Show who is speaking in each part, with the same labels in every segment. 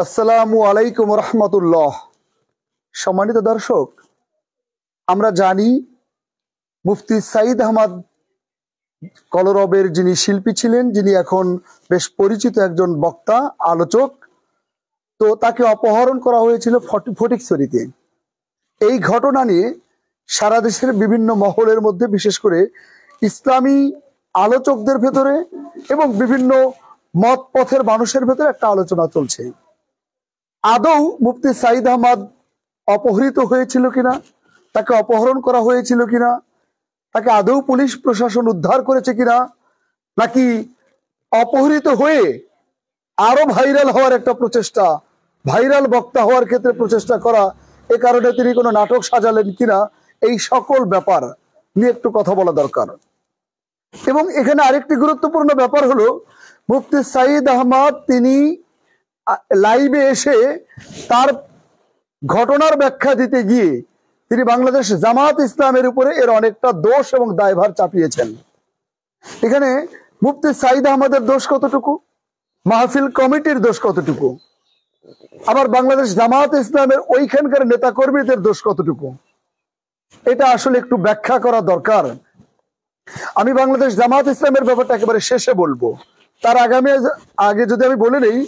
Speaker 1: আসসালামু আলাইকুম রহমতুল্লাহ। সম্মানিত দর্শক, আমরা জানি মুফতি সাঈদ আহমদ কলরবের যিনি শিল্পী ছিলেন, যিনি এখন বেশ পরিচিত একজন বক্তা আলোচক, তো তাকে অপহরণ করা হয়েছিল ফটিকছড়িতে। এই ঘটনা নিয়ে সারা দেশের বিভিন্ন মহলের মধ্যে, বিশেষ করে ইসলামী আলোচকদের ভেতরে এবং বিভিন্ন মত পথের মানুষের ভেতরে একটা আলোচনা চলছে। আদৌ মুফতি সাঈদ আহমদ অপহৃত হয়েছিল কিনা, তাকে অপহরণ করা হয়েছিল কিনা, তাকে আদৌ পুলিশ প্রশাসন উদ্ধার করেছে কিনা, নাকি অপহৃত হয়ে আরো ভাইরাল হওয়ার একটা প্রচেষ্টা, ভাইরাল বক্তা হওয়ার ক্ষেত্রে প্রচেষ্টা করা, এ কারণে তিনি কোনো নাটক সাজালেন কিনা, এই সকল ব্যাপার নিয়ে একটু কথা বলা দরকার। এবং এখানে আরেকটি গুরুত্বপূর্ণ ব্যাপার হলো, মুফতি সাঈদ আহমদ তিনি লাইভে এসে তার ঘটনার ব্যাখ্যা দিতে গিয়ে তিনি বাংলাদেশ জামাত ইসলামের উপরে এর অনেকটা দোষ এবং দায়ভার চাপিয়েছেন। এখানে মুফতি সাঈদ আহমদের দোষ কতটুকু, মাহফিল কমিটির দোষ কতটুকু, আবার বাংলাদেশ জামাত ইসলামের ওইখানকার নেতা কর্মীদের দোষ কতটুকু, এটা আসলে একটু ব্যাখ্যা করা দরকার। আমি বাংলাদেশ জামাত ইসলামের ব্যাপারটা একেবারে শেষে বলবো, তার আগে যদি আমি বলে নেই,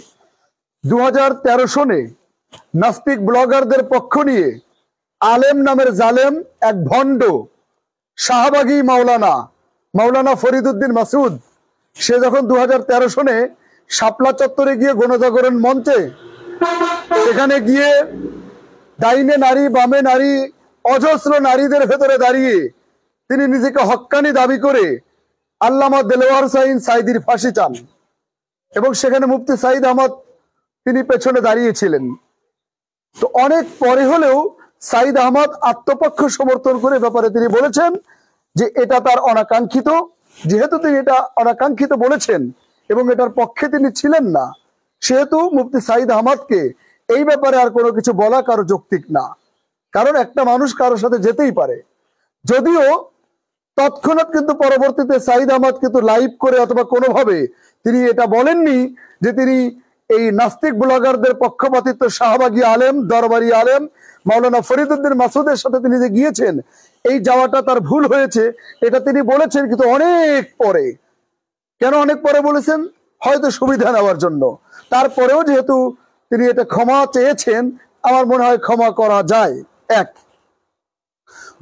Speaker 1: 2013 সনে নাস্তিক ব্লগারদের পক্ষ নিয়ে আলেম নামের জালেম এক ভণ্ড শাহবাগী মাওলানা ফরিদউদ্দিন মাসুদ, সে যখন 2013 সনে শাপলা চত্বরে গিয়ে গণজাগরণ মঞ্চে সেখানে গিয়ে ডাইনে নারী বামে নারী অজস্র নারীদের ভেতরে দাঁড়িয়ে তিনি নিজেকে হক্কানি দাবি করে আল্লামা দেলোয়ার হোসাইন সাঈদীর ফাঁসি চান, এবং সেখানে মুফতি সাঈদ আহমদ তিনি পেছনে দাঁড়িয়েছিলেন। তো অনেক পরে হলেও সাঈদ আহমদ আত্মপক্ষ সমর্থন করে ব্যাপারে তিনি বলেছেন যে এটা তার অনাকাঙ্ক্ষিত, যেহেতু তিনি এটা অনাকাঙ্ক্ষিত বলেছেন এবং এটার পক্ষে তিনি ছিলেন না, সেহেতু মুফতি সাঈদ আহমদকে এই ব্যাপারে আর কোনো কিছু বলা কারো যৌক্তিক না। কারণ একটা মানুষ কারোর সাথে যেতেই পারে, যদিও তৎক্ষণাৎ কিন্তু পরবর্তীতে সাঈদ আহমদ কিন্তু লাইভ করে অথবা কোনোভাবে তিনি এটা বলেননি যে তিনি এই নাস্তিক ব্লগারদের পক্ষপাতিত্ব শাহবাগী আলেম, দরবারি আলেম মাওলানা ফরিদউদ্দিন মাসুদের সাথে তিনি যে গিয়েছেন, এই যাওয়াটা তার ভুল হয়েছে, এটা তিনি বলেছেন, কিন্তু অনেক পরে। কেন অনেক পরে বলেছেন? হয়তো সুবিধা নেওয়ার জন্য। তারপরেও যেহেতু তিনি এটা ক্ষমা চেয়েছেন, আমার মনে হয় ক্ষমা করা যায়। এক।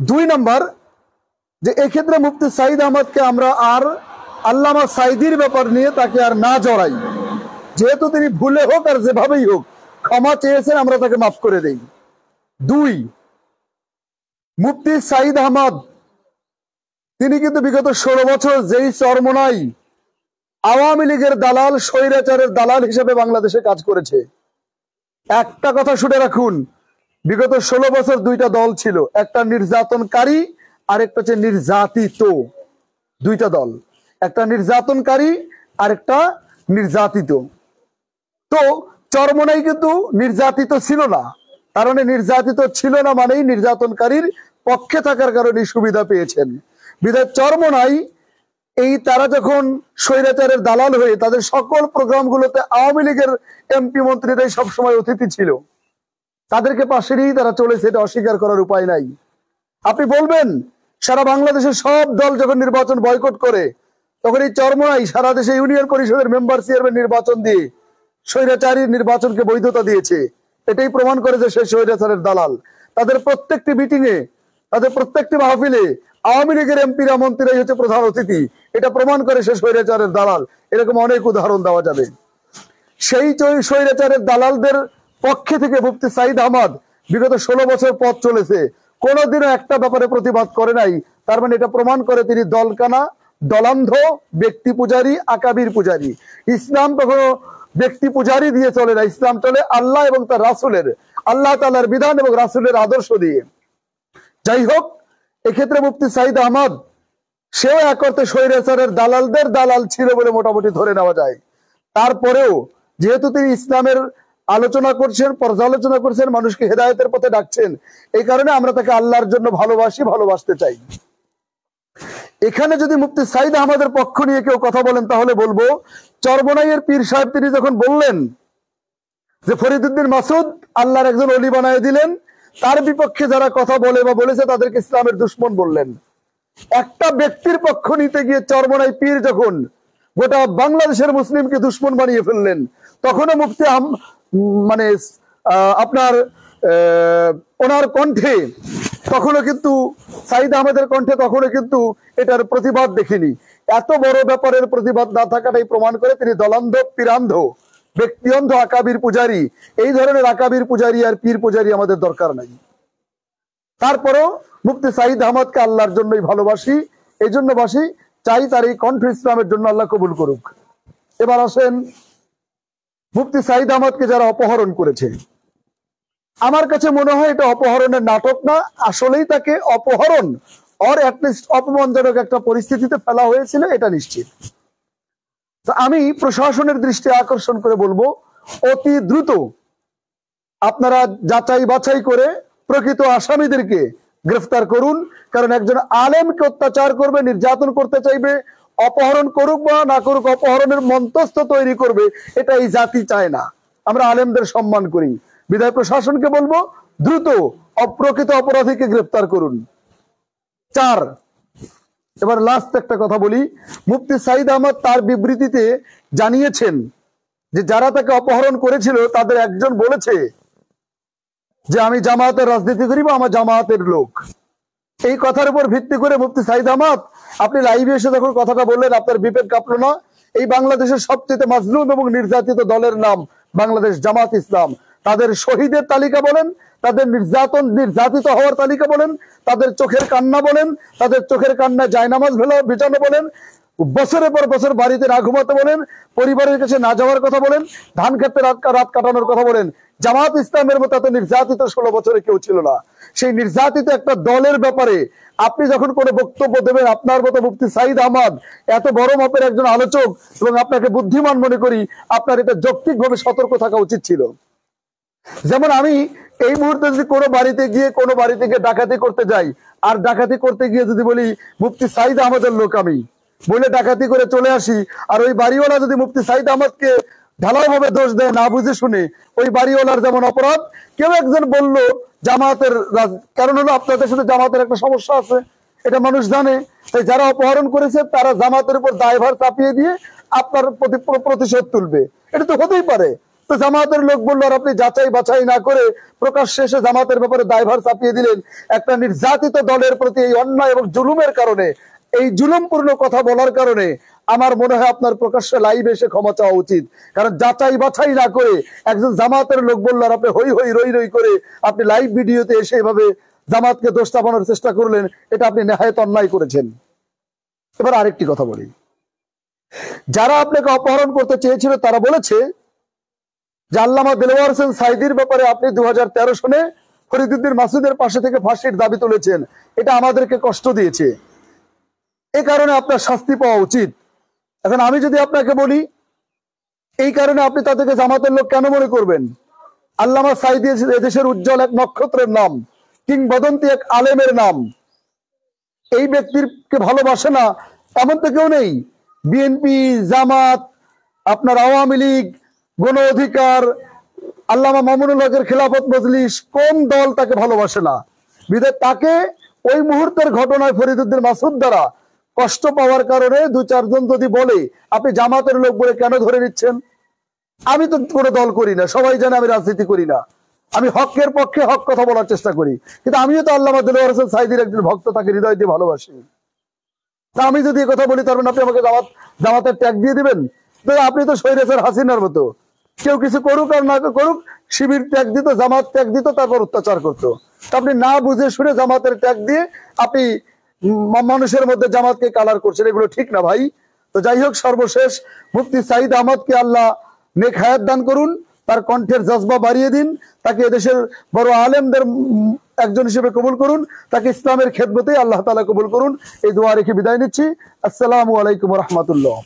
Speaker 1: 2 নম্বর, যে এক্ষেত্রে মুফতি সাঈদ আহমদকে আমরা আর আল্লামা সাঈদীর ব্যাপার নিয়ে তাকে আর না জড়াই, যেহেতু তিনি ভুলে হোক আর যেভাবেই হোক ক্ষমা চেয়েছেন, আমরা তাকে মাফ করে দেই। 2, মুফতি সাঈদ আহমদ তিনি কিন্তু বিগত 16 বছর যেই চরমোনাই আওয়ামী লীগের দালাল, স্বৈরাচারের দালাল হিসেবে বাংলাদেশে কাজ করেছে। একটা কথা শুনে রাখুন, বিগত 16 বছর 2টা দল ছিল, একটা নির্যাতনকারী আর একটা হচ্ছে নির্যাতিত। 2টা দল, একটা নির্যাতনকারী আর একটা নির্যাতিত। তো চরমোনাই কিন্তু নির্যাতিত ছিল না, কারণ নির্যাতিত ছিল না মানেই নির্যাতনকারীর পক্ষে থাকার কারণে সুবিধা পেয়েছেন। বিধায় চরমোনাই এই তারা যখন স্বৈরাচারের দালাল হয়ে তাদের সকল প্রোগ্রামগুলোতে আওয়ামী লীগের এমপি মন্ত্রীরাই সবসময় অতিথি ছিল, তাদেরকে পাশে নিয়েই তারা চলেছে, এটা অস্বীকার করার উপায় নাই। আপনি বলবেন সারা বাংলাদেশের সব দল যখন নির্বাচন বয়কট করে, তখন এই চরমোনাই সারা দেশে ইউনিয়ন পরিষদের মেম্বার চেয়ারম্যান নির্বাচন দিয়ে স্বৈরাচারী নির্বাচনকে বৈধতা দিয়েছে। এটাই প্রমাণ করে যে সে স্বৈরাচারের দালাল। তাদের প্রত্যেকটি মিটিং এ, তাদের প্রত্যেকটি মাহফিলে আওয়ামী লীগের এমপিরা মন্ত্রীরাই হচ্ছে প্রধান অতিথি। এটা প্রমাণ করে সে স্বৈরাচারের দালাল। এরকম অনেক উদাহরণ দেওয়া যাবে। সেই স্বৈরাচারের দালালদের পক্ষে থেকে মুফতি সাঈদ আহমদ বিগত 16 বছর পথ চলেছে, কোনোদিনও একটা ব্যাপারে প্রতিবাদ করে নাই। তার মানে এটা প্রমাণ করে তিনি দলকানা, দলান্ধ, ব্যক্তি পূজারী, আকাবির পূজারী। ইসলাম কখনো ব্যক্তি পূজারী দিয়ে চলে না, ইসলাম চলে আল্লাহ এবং তার রাসূলের, আল্লাহ তাআলার বিধান এবং রাসূলের আদর্শ দিয়ে। যাই হোক, এক্ষেত্রে মুফতি সাঈদ আহমদ সেও এক অর্থে স্বৈরাচারের দালালদের দালাল ছিল বলে মোটামুটি ধরে নেওয়া যায়। তারপরেও যেহেতু তিনি ইসলামের আলোচনা করছেন, পর্যালোচনা করছেন, মানুষকে হেদায়েতের পথে ডাকছেন, এই কারণে আমরা তাকে আল্লাহর জন্য ভালোবাসতে চাই। এখানে যদি মুফতি সাঈদ আহমদের পক্ষ নিয়ে কেউ কথা বলেন, তাহলে বলবো চরমোনাইয়ের পীর সাহেব তিনি যখন বললেন যে ফরিদউদ্দিন মাসুদ আল্লাহর একজন ওলি বানায় দিলেন, তার বিপক্ষে যারা কথা বলে বা বলেছে তাদেরকে ইসলামের দুশমন বললেন। একটা ব্যক্তির পক্ষ নিতে গিয়ে চরমনাই পীর যখন গোটা বাংলাদেশের মুসলিমকে দুশমন বানিয়ে ফেললেন, তখনও মুফতি মানে আপনার ওনার কণ্ঠে তখনও কিন্তু সাইদ আহমেদের কণ্ঠে তখনও কিন্তু এটার প্রতিবাদ দেখিনি। এত বড় ব্যাপারের প্রতিবাদ না থাকাটাই প্রমাণ করে তিনি দলান্ধ, পীরান্ধ, ব্যক্তিঅন্ধ, আকাবির পূজারী। এই ধরনের আকাবির পূজারী আর পীর পূজারী আমাদের দরকার নাই। তারপরও মুফতি সাইদ আহমদকে আল্লাহর জন্যই ভালোবাসি, এই জন্য বাসি, চাই তার এই কণ্ঠ ইসলামের জন্য আল্লাহ কবুল করুক। এবার আসেন মুফতি সাইদ আহমদকে যারা অপহরণ করেছে, আমার কাছে মনে হয় এটা অপহরণের নাটক না, আসলেই তাকে অপহরণ আর অ্যাটলিস্ট অপমানজনক একটা পরিস্থিতিতে ফেলা হয়েছিল, এটা নিশ্চিত। আমি প্রশাসনের দৃষ্টি আকর্ষণ করে বলবো, অতি দ্রুত আপনারা যাচাই বাছাই করে প্রকৃত আসামিদেরকে গ্রেফতার করুন। কারণ একজন আলেমকে অত্যাচার করবে, নির্যাতন করতে চাইবে, অপহরণ করুক বা না করুক, অপহরণের মন্তস্থ তৈরি করবে, এটা এই জাতি চায় না। আমরা আলেমদের সম্মান করি, বিধায় প্রশাসনকে বলবো দ্রুত অপ্রকৃত অপরাধীকে গ্রেফতার করুন। 4, এবার লাস্ট একটা কথা বলি। মুফতি সাইদ আহমদ তার বিবৃতিতে জানিয়েছেন যে যারা তাকে অপহরণ করেছিল তাদের একজন বলেছে যে আমি জামায়াতের রাজনীতি করি বা আমার জামায়াতের লোক। এই কথার উপর ভিত্তি করে মুফতি সাইদ আহমদ আপনি লাইভে এসে যখন কথাটা বললেন, আপনার বিবেক কাঁপলো না? এই বাংলাদেশের সবচেয়ে মাজলুম এবং নির্যাতিত দলের নাম বাংলাদেশ জামাত ইসলাম। তাদের শহীদের তালিকা বলেন, তাদের নির্যাতিত হওয়ার তালিকা বলেন, তাদের চোখের কান্না বলেন, তাদের চোখের কান্না জায়নামাজ ভিজানো বলেন, বছরের পর বছর বাড়িতে না ঘুমাতে বলেন, পরিবারের কাছে না যাওয়ার কথা বলেন, ধান খেতে রাত কাটানোর কথা বলেন। জামাত ইসলামের মতো এত নির্যাতিত 16 বছরে কেউ ছিল না। সেই নির্যাতিত একটা দলের ব্যাপারে আপনি যখন কোনো বক্তব্য দেবেন, আপনার মতো মুফতি সাইদ আহমদ এত বড় মাপের একজন আলোচক এবং আপনাকে বুদ্ধিমান মনে করি, আপনার এটা যৌক্তিকভাবে সতর্ক থাকা উচিত ছিল। যেমন আমি এই মুহূর্তে যদি কোনো বাড়িতে গিয়ে ডাকাতি করতে যাই, আর ডাকাতি করতে গিয়ে যদি বলি মুফতি সাইদ আহমদের লোক আমি, বলে ডাকাতি করে চলে আসি, আর ওই বাড়িওয়ালা যদি মুফতি সাইদ আহমদকে ঢালাও ভাবে দোষ দেয় না বুঝে শুনে, ওই বাড়িওয়ালার যেমন অপরাধ। কেউ একজন বলল জামাতের, কারণ হলো আপনাদের সাথে জামাতের একটা সমস্যা আছে, এটা মানুষ জানে। তাই যারা অপহরণ করেছে তারা জামাতের উপর দায়ভার চাপিয়ে দিয়ে আপনার প্রতিশোধ তুলবে, এটা তো হতেই পারে। তো জামাতের লোক বললো, আর আপনি যাচাই বাছাই না করে প্রকাশ্যে এসে জামাতের ব্যাপারে দায়ভার চাপিয়ে দিলেন। একটা নির্যাতিত দলের প্রতি এই অন্যায় এবং জুলুমের কারণে, এই জুলুমপূর্ণ কথা বলার কারণে আমার মনে হয় আপনার প্রকাশ্যে লাইভে এসে ক্ষমা চাওয়া উচিত। কারণ যাচাই বাছাই না করে একজন জামাতের লোক বললো, আর আপনি হই হই রই রই করে আপনি লাইভ ভিডিওতে এসে এভাবে জামাতকে দোষ চাপানোর চেষ্টা করলেন, এটা আপনি নেহায়েত অন্যায় করেছেন। এবার আরেকটি কথা বলি, যারা আপনাকে অপহরণ করতে চেয়েছিল তারা বলেছে যে আল্লামা দেলোয়ার হোসেন সাইদির ব্যাপারে আপনি 2013 সনে ফরিদউদ্দিন মাসুদের পাশে থেকে ফাঁসির দাবি তুলেছেন, এটা আমাদেরকে কষ্ট দিয়েছে, এই কারণে আপনার শাস্তি পাওয়া উচিত। এখন আমি যদি আপনাকে বলি, এই কারণে আপনি তাদেরকে জামাতের লোক কেন মনে করবেন? আল্লামা সাইদি এদেশের উজ্জ্বল এক নক্ষত্রের নাম, কিংবদন্তি এক আলেমের নাম। এই ব্যক্তিকে ভালোবাসে না এমন তো কেউ নেই। বিএনপি, জামাত, আপনার আওয়ামী লীগ, গণ অধিকার, আল্লামা মামুনুল হকের খেলাফত মজলিস, কোন দল তাকে ভালোবাসে না? বিধায় তাকে ওই মুহূর্তের ঘটনায় ফরিদউদ্দিন মাসুদ দ্বারা কষ্ট পাওয়ার কারণে 2-4 জন যদি বলে আপনি জামাতের লোক বলে কেন ধরে নিচ্ছেন? আমি তো কোনো দল করি না, সবাই জানে আমি রাজনীতি করি না, আমি হকের পক্ষে হক কথা বলার চেষ্টা করি। কিন্তু আমিও তো আল্লামা দেলোয়ার হোসেন সাইদির একজন ভক্ত, তাকে হৃদয় দিয়ে ভালোবাসি। তা আমি যদি কথা বলি তার মানে আপনি আমাকে জামাতের ট্যাগ দিয়ে দিবেন? আপনি তো স্বৈরাচার হাসিনার মতো, কেউ কিছু করুক আর না করুক, শিবির ট্যাগ দিত, জামাত ট্যাগ দিত, তারপর অত্যাচার করতো। আপনি না বুঝে শুনে জামাতের ট্যাগ দিয়ে আপনি মানুষের মধ্যে জামাতকে কালার করছেন, এগুলো ঠিক না ভাই। তো যাই হোক, সর্বশেষ মুফতি সাইদ আহমদকে আল্লাহ নেক হায়াত দান করুন, তার কণ্ঠের জজবা বাড়িয়ে দিন, তাকে এদেশের বড় আলেমদের একজন হিসেবে কবুল করুন, তাকে ইসলামের খেদমতে আল্লাহ তাআলা কবুল করুন। এই দোয়া রেখে বিদায় নিচ্ছি। আসসালামু আলাইকুম ওয়া রাহমাতুল্লাহ।